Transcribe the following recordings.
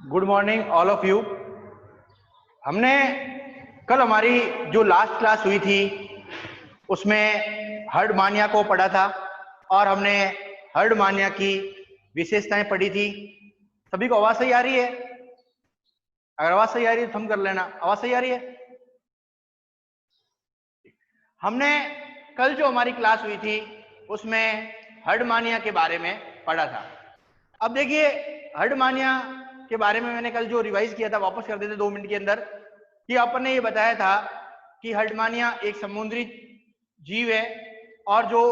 Good morning all of you. हमने कल हमारी जो लास्ट क्लास हुई थी उसमें हर्डमानिया को पढ़ा था और हमने हर्डमानिया की विशेषताएं पढ़ी थी। सभी को आवाज सही आ रही है? अगर आवाज सही आ रही है तो हम कर लेना। आवाज सही आ रही है? हमने कल जो हमारी क्लास हुई थी उसमें हर्डमानिया के बारे में पढ़ा था। अब देखिए, हर्डमानिया के बारे में मैंने कल जो रिवाइज किया था वापस कर देते 2 मिनट के अंदर, कि अपन ने ये बताया था कि हर्डमानिया एक समुद्री जीव है और जो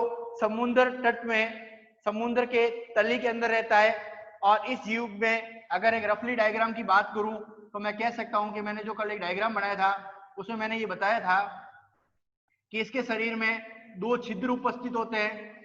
समुद्र तट में समुद्र के तली के अंदर रहता है। और इस जीव में अगर एक रफली डायग्राम की बात करूं तो मैं कह सकता हूं कि मैंने जो कल एक डायग्राम बनाया था उसमें मैंने ये बताया था कि इसके शरीर में 2 छिद्र उपस्थित होते हैं।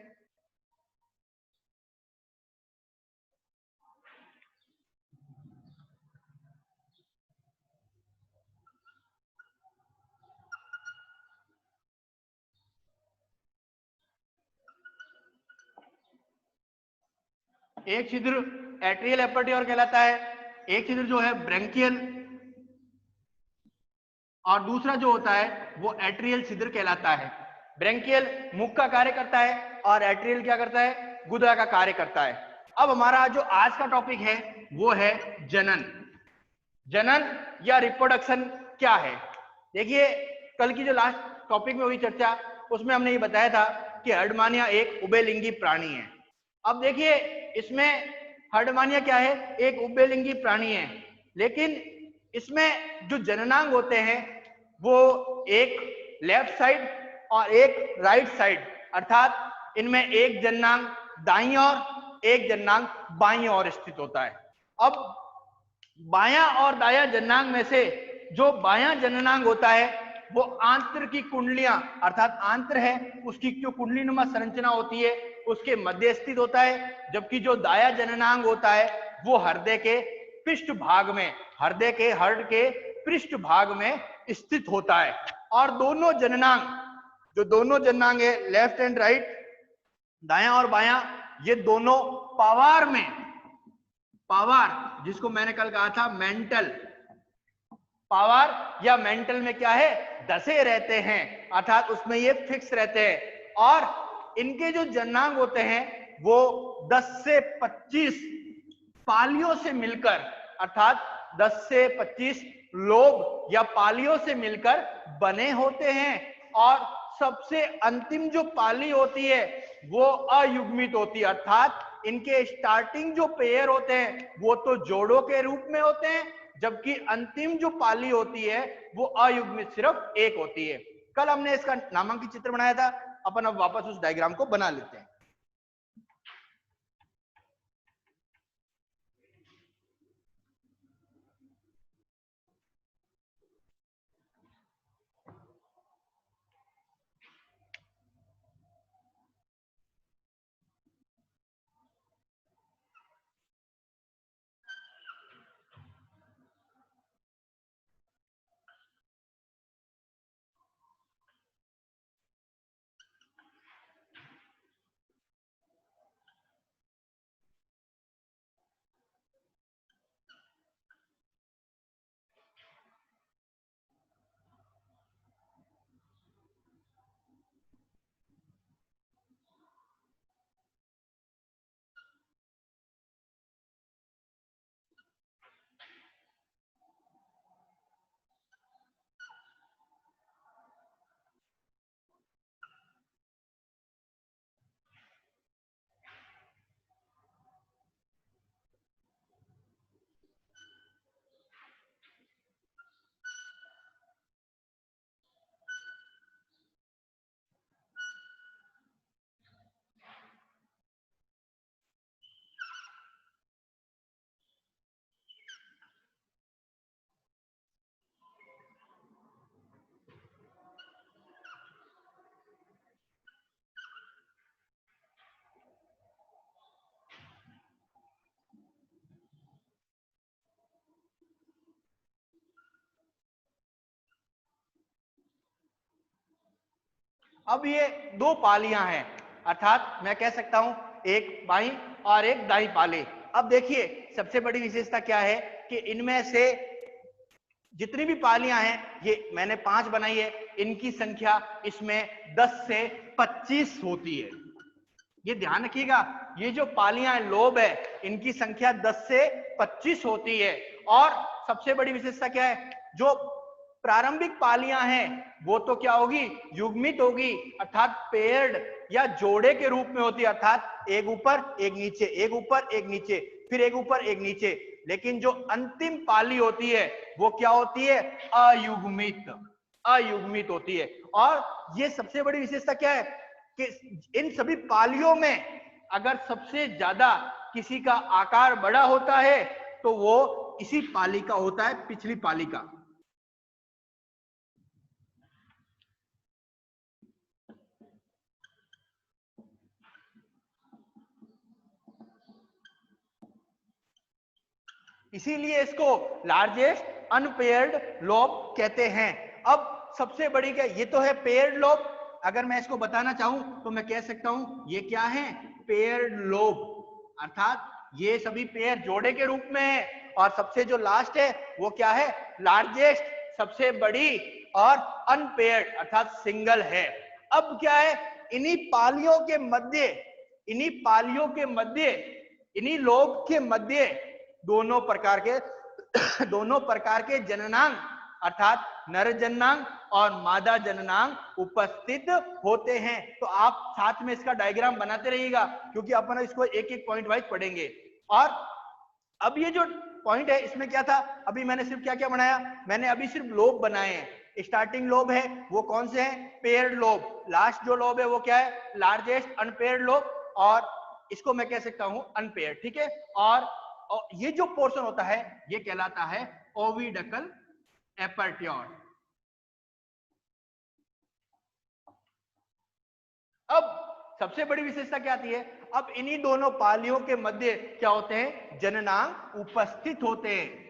एक छिद्र एट्रियल एपर्टियोर कहलाता है, एक छिद्र जो है ब्रैंकियल, और दूसरा जो होता है वो एट्रियल छिद्र कहलाता है। ब्रैंकियल मुख का कार्य करता है और एट्रियल क्या करता है? गुदा का कार्य करता है। अब हमारा जो आज का टॉपिक है वो है जनन। जनन या रिप्रोडक्शन क्या है? देखिए, कल की जो लास्ट टॉपिक में हुई चर्चा उसमें हमने ये बताया था कि हर्डमानिया एक उभयलिंगी प्राणी है। अब देखिए, इसमें हर्डमानिया क्या है? एक उभयलिंगी प्राणी है, लेकिन इसमें जो जननांग होते हैं वो एक लेफ्ट साइड और एक राइट साइड, अर्थात इनमें एक जननांग दाईं ओर एक जननांग बाईं ओर स्थित होता है। अब बायां और दायां जननांग में से जो बायां जननांग होता है वो आंत्र की कुंडलियां, अर्थात आंत्र है उसकी जो कुंडली नुमा संरचना होती है उसके मध्य स्थित होता है, जबकि जो दाया जननांग होता है वो हृदय के पृष्ठ भाग में, हृदय के हर्ड के पृष्ठ भाग में स्थित होता है। और दोनों जननांग, जो दोनों जननांग है लेफ्ट एंड राइट, दायां और बायां, ये दोनों पावार में, पावार जिसको मैंने कल कहा था मेंटल, पावर या मेंटल में क्या है? दसे रहते हैं, अर्थात उसमें ये फिक्स रहते हैं। और इनके जो जननांग होते हैं वो 10 से 25 पालियों से मिलकर, अर्थात 10 से 25 लोब या पालियों से मिलकर बने होते हैं। और सबसे अंतिम जो पाली होती है वो अयुग्मित होती है, अर्थात इनके स्टार्टिंग जो पेयर होते हैं वो तो जोड़ों के रूप में होते हैं, जबकि अंतिम जो पाली होती है वो अयुग्मित सिर्फ एक होती है। कल हमने इसका नामांकित चित्र बनाया था, अपन अब वापस उस डायग्राम को बना लेते हैं। अब ये 2 पालियां हैं, अर्थात मैं कह सकता हूं एक बाईं और एक दाईं पाली। अब देखिए, सबसे बड़ी विशेषता क्या है कि इनमें से जितनी भी पालियां हैं, ये मैंने 5 बनाई है, इनकी संख्या इसमें 10 से 25 होती है। ये ध्यान रखिएगा, ये जो पालियां लोब है इनकी संख्या 10 से 25 होती है। और सबसे बड़ी विशेषता क्या है, जो प्रारंभिक पालियां हैं वो तो क्या होगी, युग्मित होगी, अर्थात पेयर्ड या जोड़े के रूप में होती है, अर्थात एक ऊपर एक नीचे, एक ऊपर एक नीचे, फिर एक ऊपर एक नीचे। लेकिन जो अंतिम पाली होती है वो क्या होती है, अयुग्मित, अयुग्मित होती है। और ये सबसे बड़ी विशेषता क्या है कि इन सभी पालियों में अगर सबसे ज्यादा किसी का आकार बड़ा होता है तो वो इसी पाली का होता है, पिछली पाली का। इसीलिए इसको लार्जेस्ट अनपेयर्ड लोब कहते हैं। अब सबसे बड़ी क्या, ये तो है पेयर्ड लोब, अगर मैं इसको बताना चाहूं तो मैं कह सकता हूं ये क्या है, पेयर्ड लोब, अर्थात ये सभी पेयर जोड़े के रूप में है। और सबसे जो लास्ट है वो क्या है, लार्जेस्ट, सबसे बड़ी, और अनपेयर्ड अर्थात सिंगल है। अब क्या है, इन्हीं पालियों के मध्य, इन्हीं पालियों के मध्य, इन्हीं लोब के मध्य दोनों प्रकार के जननांग अर्थात नर जननांग और मादा जननांग उपस्थित होते हैं। तो आप साथ में इसका डायग्राम बनाते रहिएगा, क्योंकि अपन इसको एक एक पॉइंट वाइज पढ़ेंगे। और अब ये जो पॉइंट है इसमें क्या था, अभी मैंने सिर्फ क्या क्या बनाया, मैंने अभी सिर्फ लोब बनाए हैं। स्टार्टिंग लोब है वो कौन से हैं, पेयर्ड लोब। लास्ट जो लोब है वो क्या है, लार्जेस्ट अनपेयर्ड लोब, और इसको मैं कह सकता हूं अनपेयर्ड, ठीक है। और ये जो पोर्शन होता है ये कहलाता है ओविडकल एपर्ट्योर। अब सबसे बड़ी विशेषता क्या आती है, अब इन्हीं दोनों पालियों के मध्य क्या होते हैं, जननांग उपस्थित होते हैं।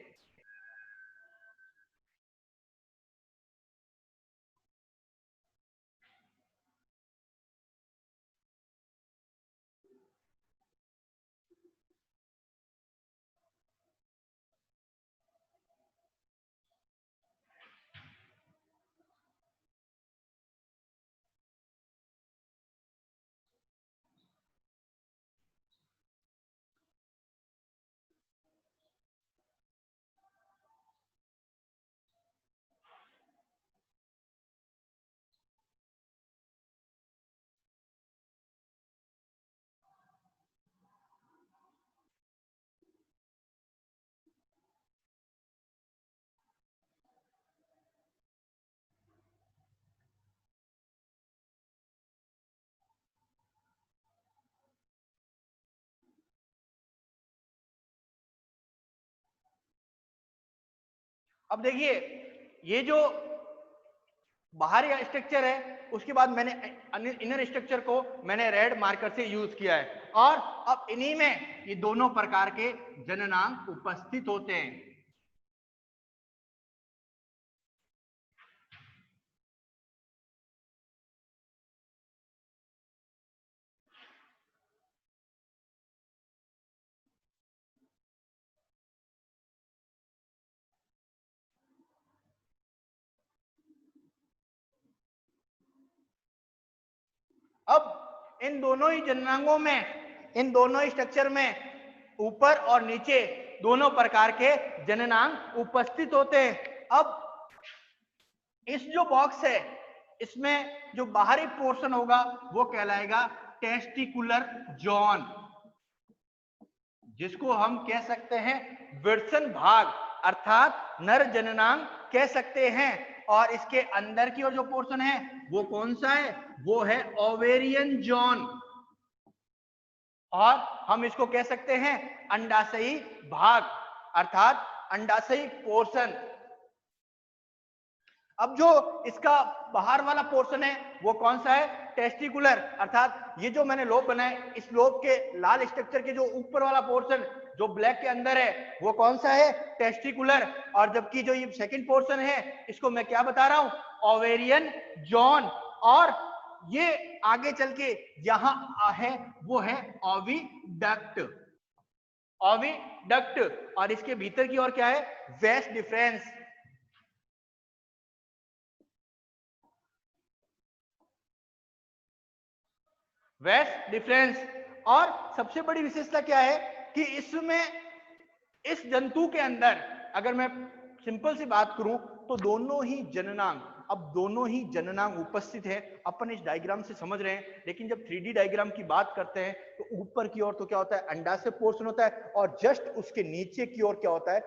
अब देखिए, ये जो बाहरी स्ट्रक्चर है उसके बाद मैंने इनर स्ट्रक्चर को मैंने रेड मार्कर से यूज किया है। और अब इन्हीं में ये दोनों प्रकार के जननांग उपस्थित होते हैं। अब इन दोनों ही जननांगों में, इन दोनों ही स्ट्रक्चर में ऊपर और नीचे दोनों प्रकार के जननांग उपस्थित होते हैं। अब इस जो बॉक्स है इसमें जो बाहरी पोर्शन होगा वो कहलाएगा टेस्टिकुलर जॉन, जिसको हम कह सकते हैं विर्सन भाग अर्थात नर जननांग कह सकते हैं। और इसके अंदर की ओर जो पोर्शन है वो कौन सा है, वो है ओवेरियन जॉन, और हम इसको कह सकते हैं अंडाशयी भाग अर्थात अंडाशयी पोर्शन। अब जो इसका बाहर वाला पोर्शन है वो कौन सा है, टेस्टिकुलर, अर्थात ये जो मैंने लोब बनाए इस लोब के लाल स्ट्रक्चर के जो ऊपर वाला पोर्शन जो ब्लैक के अंदर है वो कौन सा है, टेस्टिकुलर। और जबकि जो ये सेकंड पोर्शन है इसको मैं क्या बता रहा हूं, ओवेरियन जॉन। और ये आगे चल के यहां है वो है ओविडक्ट। ओविडक्ट, और इसके भीतर की ओर क्या है, वेस्ट डिफरेंस। Waste difference. और सबसे बड़ी विशेषता क्या है कि इसमें, इस जंतु के अंदर अगर मैं सिंपल सी बात करूं तो दोनों ही जननांग, अब दोनों ही जननांग उपस्थित है। अपन इस डायग्राम से समझ रहे हैं, लेकिन जब 3D डायग्राम की बात करते हैं तो ऊपर की ओर तो क्या होता है, अंडाशय पोर्शन होता है, और जस्ट उसके नीचे की ओर क्या होता है,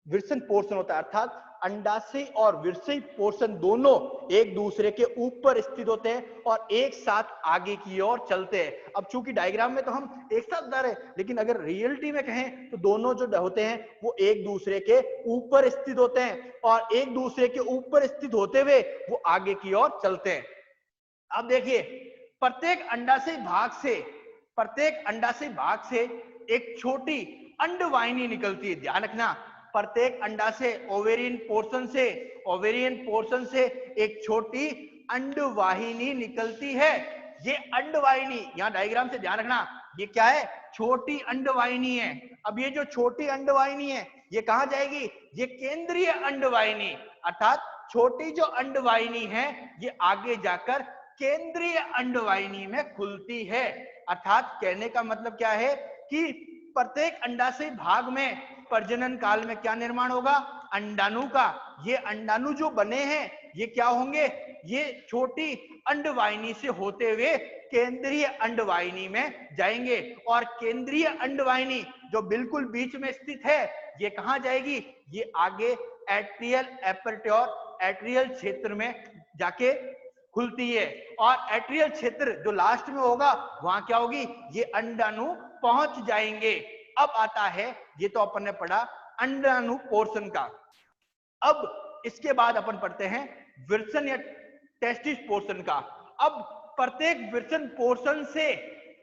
विर्सन पोर्शन होता है। अर्थात अंडाशय और विर्षय पोर्शन दोनों एक दूसरे के ऊपर स्थित होते हैं और एक साथ आगे की ओर चलते हैं। अब चूंकि डायग्राम में तो हम एक साथ जा रहे हैं, लेकिन अगर रियलिटी में कहें तो दोनों जो होते हैं वो एक दूसरे के ऊपर स्थित होते हैं, और एक दूसरे के ऊपर स्थित होते हुए वो आगे की ओर चलते हैं। अब देखिए, प्रत्येक अंडाशय भाग से एक छोटी अंडवाहिनी निकलती है। ध्यान रखना, प्रत्येक अंडाशय ओवेरियन पोर्शन से एक छोटी अंडवाहिनी निकलती है। ये अंडवाहिनी, यहां डायग्राम से ध्यान रखना, ये क्या है, छोटी अंडवाहिनी है। अब ये जो छोटी अंडवाहिनी है ये कहां जाएगी, ये केंद्रीय अंडवाहिनी, अर्थात छोटी जो अंडवाहिनी है ये आगे जाकर केंद्रीय अंडवाहिनी में खुलती है। अर्थात कहने का मतलब क्या है कि प्रत्येक अंडाशय भाग में प्रजनन काल में क्या निर्माण होगा, अंडाणु का। ये अंडाणु जो बने हैं ये क्या होंगे, ये छोटी अंडवाहिनी से होते हुए केंद्रीय अंडवाहिनी में जाएंगे, और केंद्रीय अंडवाहिनी जो बिल्कुल बीच में स्थित है ये कहां जाएगी, ये आगे एट्रियल क्षेत्र में जाके खुलती है। और एट्रियल क्षेत्र जो लास्ट में होगा वहां क्या होगी, ये अंडाणु पहुंच जाएंगे। अब आता है, ये तो अपन ने पढ़ा अंडाणु पोर्शन का। अब इसके बाद अपन पढ़ते हैं विर्सन या टेस्टिस पोर्शन का। अब प्रत्येक विर्सन पोर्शन से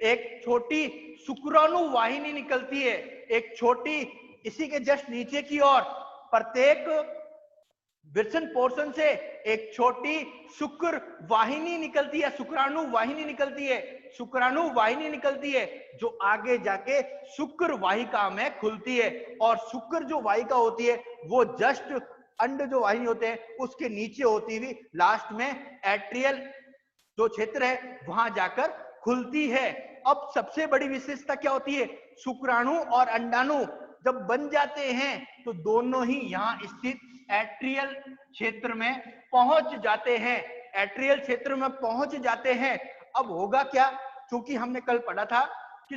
एक छोटी शुक्राणु वाहिनी निकलती है, एक छोटी, इसी के जस्ट नीचे की ओर प्रत्येक विर्सन पोर्शन से एक छोटी शुक्र वाहिनी निकलती है, शुक्राणु वाहिनी निकलती है, शुक्राणु वाहिनी निकलती है जो आगे जाके शुक्र वाहिका में खुलती है। और शुक्र जो वाहिका होती है वो जस्ट अंड जो वाहिनी होते हैं उसके नीचे होती हुई लास्ट में एट्रियल जो क्षेत्र है वहां जाकर खुलती है। अब सबसे बड़ी विशेषता क्या होती है, शुक्राणु और अंडाणु जब बन जाते हैं तो दोनों ही यहां स्थित एट्रियल क्षेत्र में पहुंच जाते हैं, एट्रियल क्षेत्र में पहुंच जाते हैं। अब होगा क्या, क्योंकि हमने कल पढ़ा था कि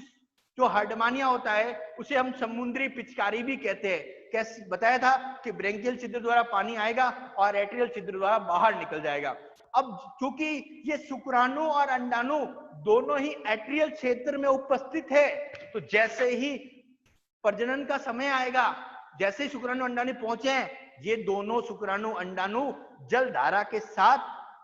जो हार्डमानिया होता है उसे हम समुद्री पिचकारी भी कहते हैं। कैसे बताया था कि ब्रेंकियल छिद्र द्वारा पानी आएगा और एट्रियल छिद्र द्वारा बाहर निकल जाएगा। अब क्योंकि ये शुक्राणु और अंडाणु दोनों ही एट्रियल क्षेत्र में उपस्थित है, तो जैसे ही प्रजनन का समय आएगा, जैसे ही शुक्राणु अंडाणु पहुंचे हैं, ये दोनों शुक्राणु अंडाणु जल धारा के साथ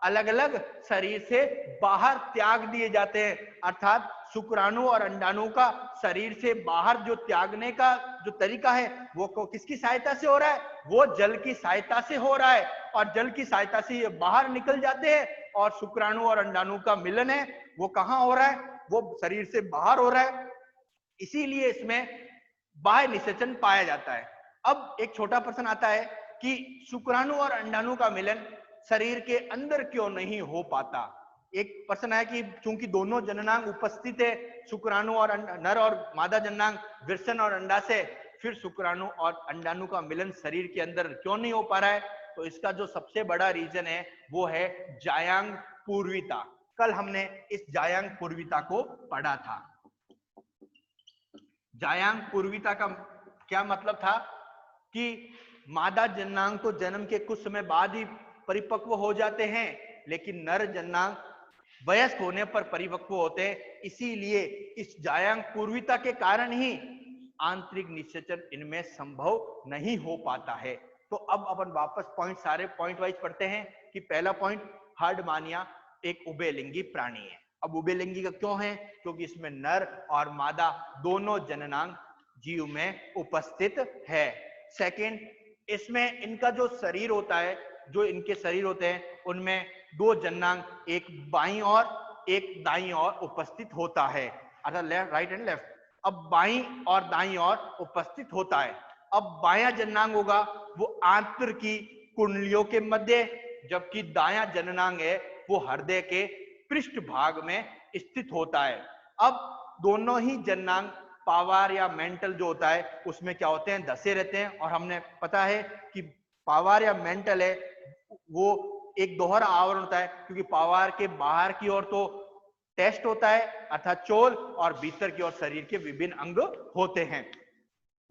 अलग अलग शरीर से बाहर त्याग दिए जाते हैं। अर्थात शुक्राणु और अंडाणु का शरीर से बाहर जो त्यागने का जो तरीका है वो किसकी सहायता से हो रहा है, वो जल की सहायता से हो रहा है, और जल की सहायता से ये बाहर निकल जाते हैं। और शुक्राणु और अंडाणु का मिलन है वो कहां हो रहा है, वो शरीर से बाहर हो रहा है, इसीलिए इसमें बाह्य निषेचन पाया जाता है। अब एक छोटा प्रश्न आता है कि शुक्राणु और अंडाणु का मिलन शरीर के अंदर क्यों नहीं हो पाता। एक प्रश्न है कि चूंकि दोनों जननांग उपस्थित है, शुक्राणु और नर और मादा जननांग, विर्सन और अंडाशय, फिर शुक्राणु और अंडाणु का मिलन शरीर के अंदर क्यों नहीं हो पा रहा है। तो इसका जो सबसे बड़ा रीजन है वो है जायांग पूर्विता। कल हमने इस जायांग पूर्विता को पढ़ा था। जायांग पूर्विता का क्या मतलब था कि मादा जननांग तो जन्म के कुछ समय बाद ही परिपक्व हो जाते हैं, लेकिन नर जननांग वयस्क होने पर परिपक्व होते हैं। इसीलिए इस जायांग पूर्विता के कारण ही आंतरिक निषेचन इनमें संभव नहीं हो पाता है। तो अब अपन वापस पॉइंट सारे पॉइंट वाइज पढ़ते हैं कि पहला पॉइंट, हार्डमानिया एक उभयलिंगी प्राणी है। अब उभयलिंगी का क्यों है, क्योंकि इसमें नर और मादा दोनों जननांग जीव में उपस्थित है। सेकंड, इसमें इनका जो शरीर होता है, जो इनके शरीर होते हैं उनमें दो जननांग, एक बाईं और एक दाईं ओर उपस्थित होता है, अर्थात लेफ्ट, राइट एंड लेफ्ट। अब बाईं और दाईं ओर उपस्थित होता है। अब बायां जननांग होगा वो आंत्र की कुंडलियों के मध्य, जबकि दायां जननांग है वो हृदय के पृष्ठ भाग में स्थित होता है। अब दोनों ही जननांग पावर या मेंटल जो होता है उसमें क्या होते हैं, धसे रहते हैं। और हमने पता है कि पावर या मेंटल है वो एक दोहरा आवरण होता है, क्योंकि पावर के बाहर की ओर तो टेस्ट होता है अर्थात चोल, और भीतर की ओर शरीर के विभिन्न अंग होते हैं।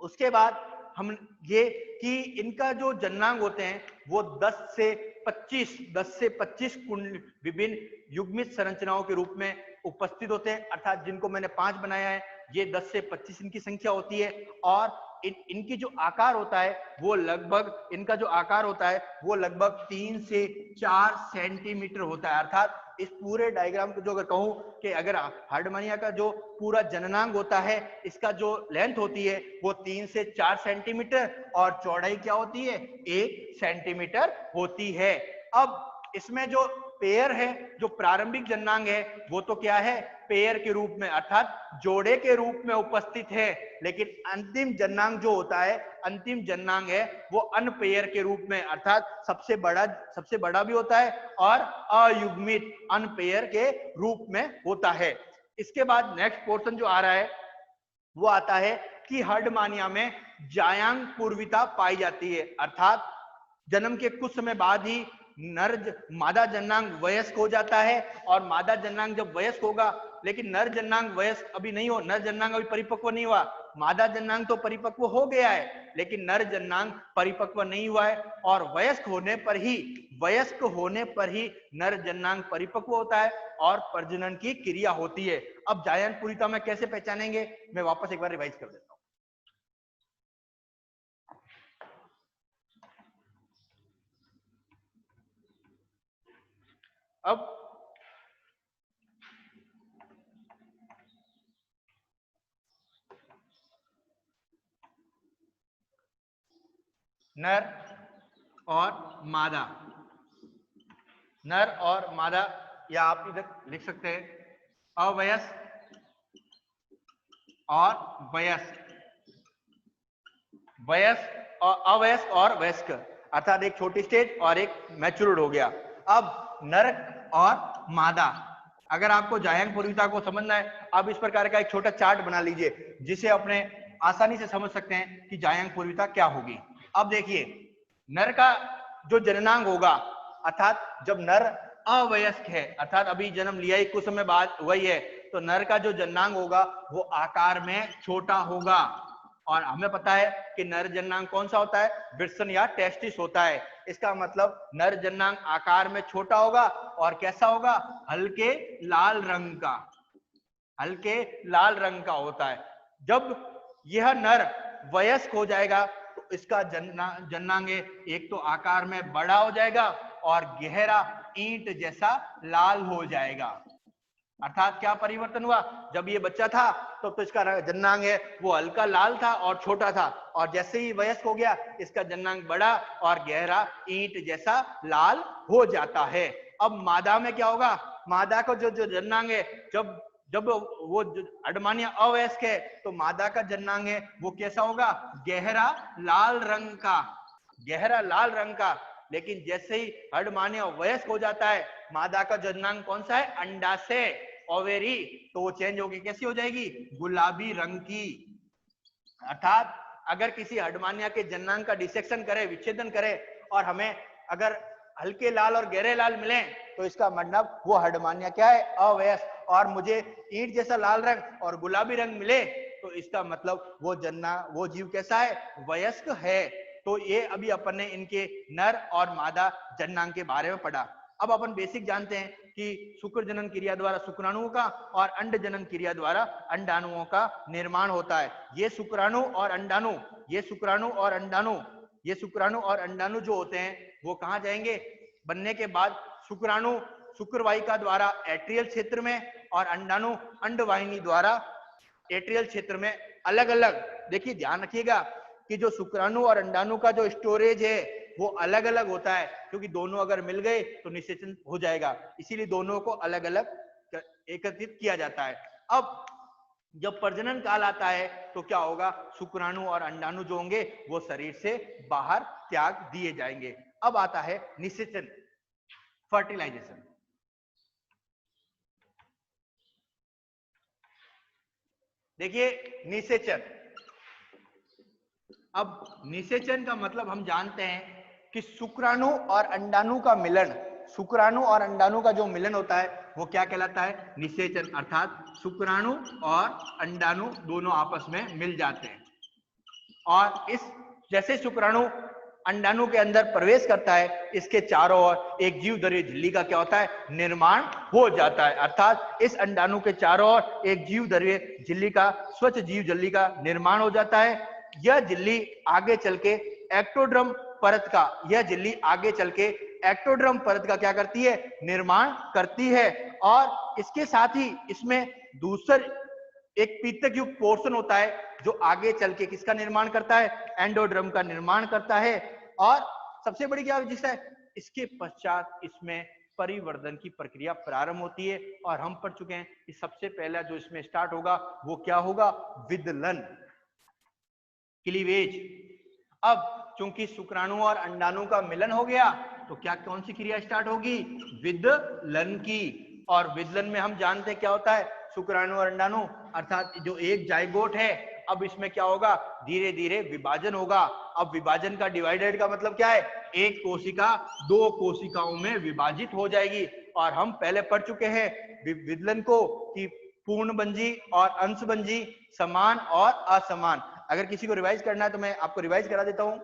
उसके बाद हम ये कि इनका जो जननांग होते हैं वो 10 से 25 कुंड विभिन्न युग्मित संरचनाओं के रूप में उपस्थित होते हैं, अर्थात जिनको मैंने 5 बनाया है ये 10 से 25 इनकी संख्या होती है। और इनकी जो आकार होता है वो लगभग, इनका जो आकार होता है वो लगभग 3 से 4 सेंटीमीटर होता है। अर्थात इस पूरे डायग्राम को जो अगर कहूं कि अगर हार्डमानिया का जो पूरा जननांग होता है इसका जो लेंथ होती है वो 3 से 4 सेंटीमीटर और चौड़ाई क्या होती है 1 सेंटीमीटर होती है। अब इसमें जो पेयर है, जो प्रारंभिक जननांग है वो तो क्या है, पेयर के रूप में अर्थात जोड़े के रूप में उपस्थित है। लेकिन अंतिम जननांग जो होता है, अंतिम जननांग है वो अनपेयर के रूप में अर्थात सबसे बड़ा भी होता है और अयुग्मित अनपेयर के रूप में होता है। इसके बाद नेक्स्ट पोर्शन जो आ रहा है वो आता है कि हर्डमानिया में जायांग पूर्विता पाई जाती है, अर्थात जन्म के कुछ समय बाद ही मादा जननांग वयस्क हो जाता है। और मादा जननांग जब वयस्क होगा, लेकिन नर जननांग वयस्क अभी नहीं हो, नर जननांग अभी परिपक्व नहीं हुआ। मादा जननांग तो परिपक्व हो गया है लेकिन नर जननांग परिपक्व नहीं हुआ है। और वयस्क होने पर ही नर जननांग परिपक्व होता है और प्रजनन की क्रिया होती है। अब जायंत पूरिता में कैसे पहचानेंगे, मैं वापस एक बार रिवाइज कर देता हूं। अब नर और मादा, या आप इधर लिख सकते हैं अवयस्क और अवयस्क और वयस्क, अर्थात एक छोटी स्टेज और एक मैच्योर्ड हो गया। अब नर और मादा, अगर आपको जायंग पूर्विता को समझना है आप इस प्रकार का एक छोटा चार्ट बना लीजिए जिसे अपने आसानी से समझ सकते हैं कि जायंग पूर्विता क्या होगी। अब देखिए नर का जो जननांग होगा, अर्थात जब नर अवयस्क है अर्थात अभी जन्म लिया ही कुछ समय बाद वही है, तो नर का जो जननांग होगा वो आकार में छोटा होगा। और हमें पता है कि नर जननांग कौन सा होता है, वृषण या टेस्टिस होता है। इसका मतलब नर जननांग आकार में छोटा होगा और कैसा होगा, हल्के लाल रंग का होता है। जब यह नर वयस्क हो जाएगा तो इसका जननांग एक तो आकार में बड़ा हो जाएगा और गहरा ईंट जैसा लाल हो जाएगा। अर्थात क्या परिवर्तन हुआ, जब ये बच्चा था तो इसका जननांग है वो हल्का लाल था और छोटा था, और जैसे ही वयस्क हो गया इसका जननांग बड़ा और गहरा ईंट जैसा लाल हो जाता है। अब मादा में क्या होगा, मादा को जो जननांग है, जब वो हार्डमानिया अवयस्क है तो मादा का जननांग है वो कैसा होगा, गहरा लाल रंग का। लेकिन जैसे ही हार्डमानिया वयस्क हो जाता है मादा का जननांग कौन सा है, अंडाशय ओवेरी, तो वो चेंज होगी कैसी हो जाएगी, गुलाबी रंग की। अर्थात अगर किसी हार्डमानिया के जननांग का डिसेक्शन करे, विच्छेदन करे, और हमें अगर हल्के लाल और गहरे लाल मिले तो इसका मतलब वो हार्डमानिया क्या है, अवयस्क। और मुझे ईंट जैसा लाल रंग और गुलाबी रंग मिले तो इसका मतलब वो जीव कैसा है, वयस्क है। तो ये अभी अपन ने इनके नर और मादा जननांग के बारे में पढ़ा। अब अपन बेसिक जानते हैं कि शुक्र जनन क्रिया द्वारा शुक्राणुओं का और अंड जनन क्रिया द्वारा अंडाणुओं का निर्माण होता है। ये शुक्राणु और अंडाणु जो होते हैं वो कहाँ जाएंगे, बनने के बाद शुक्राणु शुक्रवाहिका द्वारा एट्रियल क्षेत्र में और अंडाणु अंडवाहिनी द्वारा एट्रियल क्षेत्र में अलग अलग। देखिए ध्यान रखिएगा कि जो शुक्राणु और अंडाणु का जो स्टोरेज है वो अलग अलग होता है, क्योंकि दोनों अगर मिल गए तो निषेचन हो जाएगा, इसीलिए दोनों को अलग अलग एकत्रित किया जाता है। अब जब प्रजनन काल आता है तो क्या होगा, शुक्राणु और अंडाणु जो होंगे वो शरीर से बाहर त्याग दिए जाएंगे। अब आता है निषेचन, फर्टिलाइजेशन। देखिए निषेचन, अब निषेचन का मतलब हम जानते हैं कि शुक्राणु और अंडाणु का मिलन, शुक्राणु और अंडाणु का जो मिलन होता है वो क्या कहलाता है, निषेचन। अर्थात शुक्राणु और अंडाणु दोनों आपस में मिल जाते हैं और इस जैसे शुक्राणु अंडाणु के अंदर प्रवेश करता है, इसके चारों ओर एक जीवधर्मी झिल्ली का क्या होता है, निर्माण हो जाता है। अर्थात इस अंडाणु के चारों ओर एक जीवधर्मी झिल्ली का, स्वच्छ जीव झिल्ली का निर्माण हो जाता है। यह झिल्ली आगे चल के एक्टोडर्म परत का, यह झिल्ली आगे चल के एक्टोडर्म परत का क्या करती है, निर्माण करती है। और इसके साथ ही इसमें दूसर एक पीतक युक्त पोर्शन होता है जो आगे चल के किसका निर्माण करता है, एंडोड्रम का निर्माण करता है। और सबसे बड़ी क्या विशेषता है, इसके पश्चात इसमें परिवर्धन की प्रक्रिया प्रारंभ होती है। और हम पढ़ चुके हैं कि सबसे पहला जो इसमें स्टार्ट होगा वो क्या होगा, विदलन, क्लीवेज। अब चूंकि शुक्राणु और अंडाणु का मिलन हो गया तो क्या, कौन सी क्रिया स्टार्ट होगी, विदलन की। और विदलन में हम जानते हैं क्या होता है, शुक्राणु और अंडाणु अर्थात जो एक जाइगोट है, अब इसमें क्या होगा, धीरे धीरे विभाजन होगा। अब विभाजन का डिवाइडेड का मतलब क्या है, एक कोशिका दो कोशिकाओं में विभाजित हो जाएगी। और हम पहले पढ़ चुके हैं विदलन को कि पूर्णभंजी और अंशभंजी, समान और असमान। अगर किसी को रिवाइज करना है तो मैं आपको रिवाइज करा देता हूं।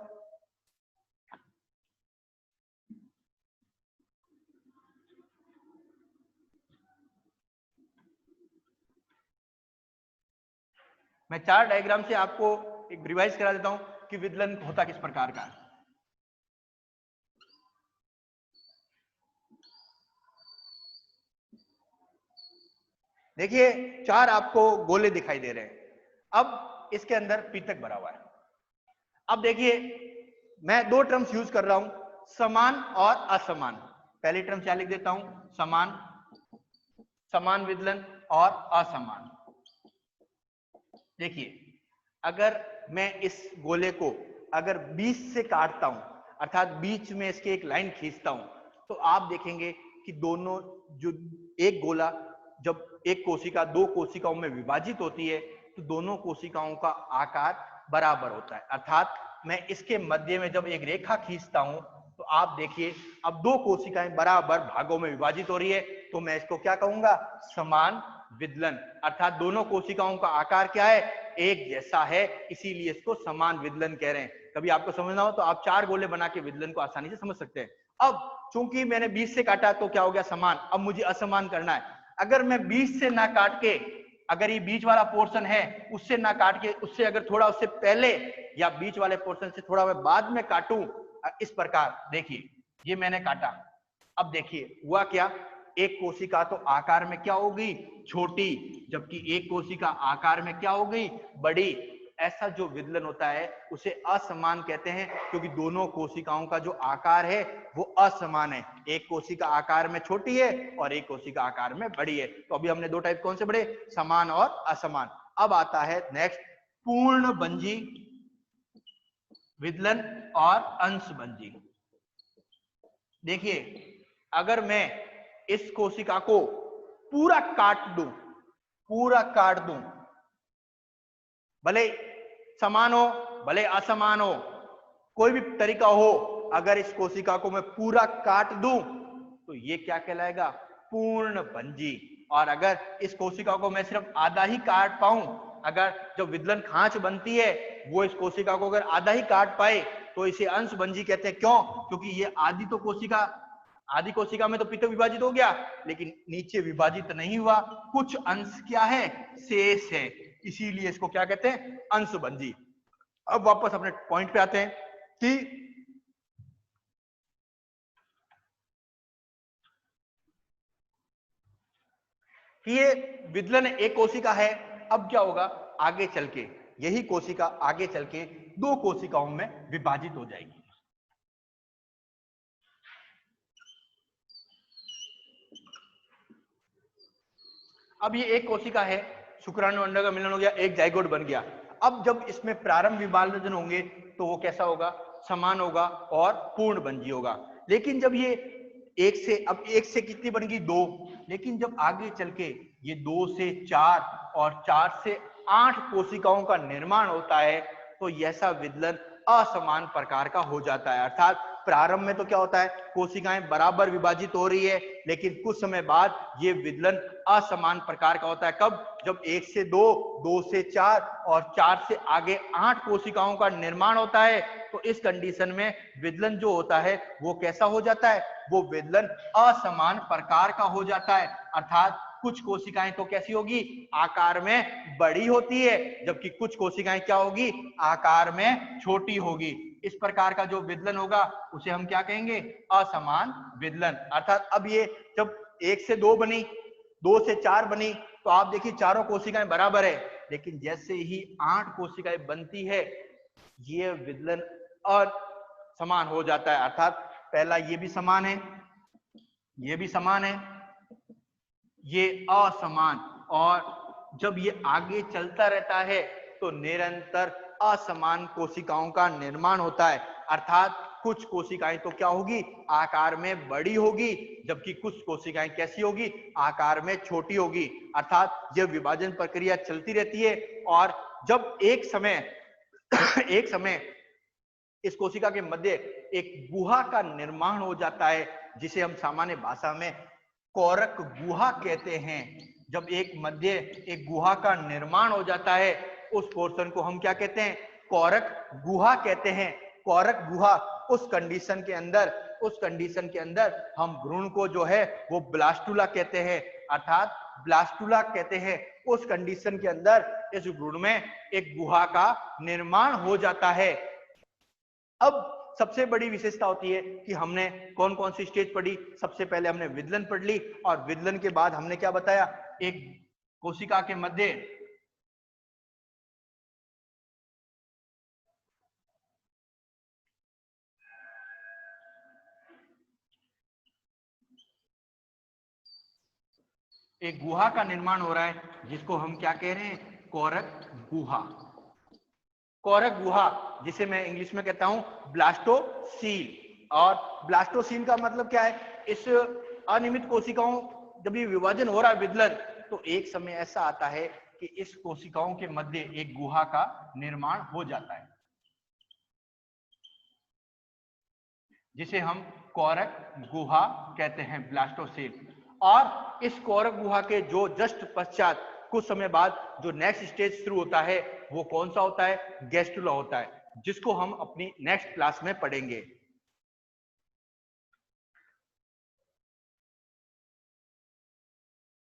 मैं चार डायग्राम से आपको एक रिवाइज करा देता हूं कि विदलन होता किस प्रकार का है। देखिए चार आपको गोले दिखाई दे रहे हैं, अब इसके अंदर पीतक भरा हुआ है। अब देखिए मैं दो टर्म्स यूज कर रहा हूं, समान और असमान। पहली टर्म क्या लिख देता हूं, समान, समान विदलन और असमान। देखिए अगर मैं इस गोले को अगर बीच से काटता हूं, अर्थात बीच में इसके एक लाइन खींचता हूं, तो आप देखेंगे कि दोनों जो एक गोला जब एक कोशिका दो कोशिकाओं में विभाजित होती है तो दोनों कोशिकाओं का आकार बराबर होता है। अर्थात मैं इसके मध्य में जब एक रेखा खींचता हूं तो आप देखिए अब दो कोशिकाएं बराबर भागों में विभाजित हो रही है, तो मैं इसको क्या कहूंगा, समान विदलन। अर्थात दोनों कोशिकाओं का आकार क्या है, एक जैसा है, इसीलिए इसको समान विदलन कह रहे हैं। कभी आपको समझना हो तो आप चार गोले बना के विदलन को आसानी से समझ सकते हैं। अब चूंकि मैंने 20 से काटा तो क्या हो गया, समान। अब मुझे असमान करना है, अगर मैं 20 से ना काट के, अगर ये बीच वाला पोर्शन है उससे ना काट के, उससे अगर थोड़ा उससे पहले या बीच वाले पोर्शन से थोड़ा मैं बाद में काटूं, इस प्रकार देखिए ये मैंने काटा। अब देखिए हुआ क्या, एक कोशिका तो आकार में क्या होगी, छोटी, जबकि एक कोशिका आकार में क्या हो गई, बड़ी। ऐसा जो विदलन होता है उसे असमान कहते हैं, क्योंकि दोनों कोशिकाओं का जो आकार है वो असमान है। एक कोशिका आकार में छोटी है और एक कोशिका आकार में बड़ी है। तो अभी हमने दो टाइप कौन से पढ़े, समान और असमान। अब आता है नेक्स्ट पूर्णभंजी विदलन और अंशभंजी। देखिए अगर मैं इस कोशिका को पूरा काट दूं, पूरा काट दूं, भले समान हो भले असमान हो, कोई भी तरीका हो, अगर इस कोशिका को मैं पूरा काट दूं तो ये क्या कहलाएगा, पूर्णभंजी। और अगर इस कोशिका को मैं सिर्फ आधा ही काट पाऊं, अगर जो विदलन खांच बनती है वो इस कोशिका को अगर आधा ही काट पाए तो इसे अंशभंजी कहते हैं। क्यों, क्योंकि ये आधी तो कोशिका, आधी कोशिका में तो पीतक विभाजित हो गया लेकिन नीचे विभाजित नहीं हुआ, कुछ अंश क्या है, शेष है, इसीलिए इसको क्या कहते हैं, अंशभंजी। अब वापस अपने पॉइंट पे आते हैं कि ये विदलन एक कोशिका है। अब क्या होगा, आगे चल के यही कोशिका आगे चल के दो कोशिकाओं में विभाजित हो जाएगी। अब ये एक कोशिका है, शुक्राणु अंडा का मिलन हो गया, एक जाइगोट बन गया। अब जब इसमें प्रारंभ विभाजन होंगे तो वो कैसा होगा, समान होगा और पूर्ण बंजी होगा। लेकिन जब ये अब एक से कितनी बन गई, 2, लेकिन जब आगे चल के ये 2 से 4 और 4 से 8 कोशिकाओं का निर्माण होता है तो ऐसा विदलन असमान प्रकार का हो जाता है। अर्थात प्रारंभ में तो क्या होता है, कोशिकाएं बराबर विभाजित हो रही है, लेकिन कुछ समय बाद ये विदलन असमान प्रकार का होता है। कब, जब 1 से 2, 2 से 4 और 4 से आगे 8 कोशिकाओं का निर्माण होता है तो इस कंडीशन में विदलन जो होता है वो कैसा हो जाता है, वो विदलन असमान प्रकार का हो जाता है। अर्थात कुछ कोशिकाएं तो कैसी होगी, आकार में बड़ी होती है, जबकि कुछ कोशिकाएं क्या होगी, आकार में छोटी होगी। इस प्रकार का जो विदलन होगा उसे हम क्या कहेंगे, असमान विदलन। अर्थात अब ये जब 1 से 2 बनी, 2 से 4 बनी तो आप देखिए चारों कोशिकाएं बराबर है, लेकिन जैसे ही 8 कोशिकाएं बनती है ये विदलन असमान हो जाता है। अर्थात पहला ये भी समान है, ये भी समान है, ये असमान, और जब ये आगे चलता रहता है तो निरंतर असमान कोशिकाओं का निर्माण होता है। अर्थात कुछ कोशिकाएं तो क्या होगी, आकार में बड़ी होगी, जबकि कुछ कोशिकाएं कैसी होगी, आकार में छोटी होगी। अर्थात यह विभाजन प्रक्रिया चलती रहती है और जब एक समय इस कोशिका के मध्य एक गुहा का निर्माण हो जाता है जिसे हम सामान्य भाषा में कोरक गुहा कहते हैं। जब एक मध्य एक गुहा का निर्माण हो जाता है उस पोर्शन को हम क्या कहते हैं, कोरक गुहा कहते हैं। कोरक गुहा उस कंडीशन के अंदर हम भ्रूण को जो है वो ब्लास्टुला कहते हैं। अर्थात ब्लास्टुला कहते हैं उस कंडीशन के अंदर इस भ्रूण में एक गुहा का निर्माण हो जाता है। अब सबसे बड़ी विशेषता होती है कि हमने कौन कौन सी स्टेज पढ़ी। सबसे पहले हमने विदलन पढ़ ली और विदलन के बाद हमने क्या बताया, एक कोशिका के मध्य एक गुहा का निर्माण हो रहा है जिसको हम क्या कह रहे हैं, कोरक गुहा। कोरक गुहा जिसे मैं इंग्लिश में कहता हूं ब्लास्टोसील। और ब्लास्टोसील का मतलब क्या है, इस अनियमित कोशिकाओं जब ये विभाजन हो रहा है विदलन तो एक समय ऐसा आता है कि इस कोशिकाओं के मध्य एक गुहा का निर्माण हो जाता है जिसे हम कोरक गुहा कहते हैं, ब्लास्टोसील। और इस कोरक गुहा के जो जस्ट पश्चात कुछ समय बाद जो नेक्स्ट स्टेज शुरू होता है वो कौन सा होता है, गैस्ट्रुला होता है, जिसको हम अपनी नेक्स्ट क्लास में पढ़ेंगे।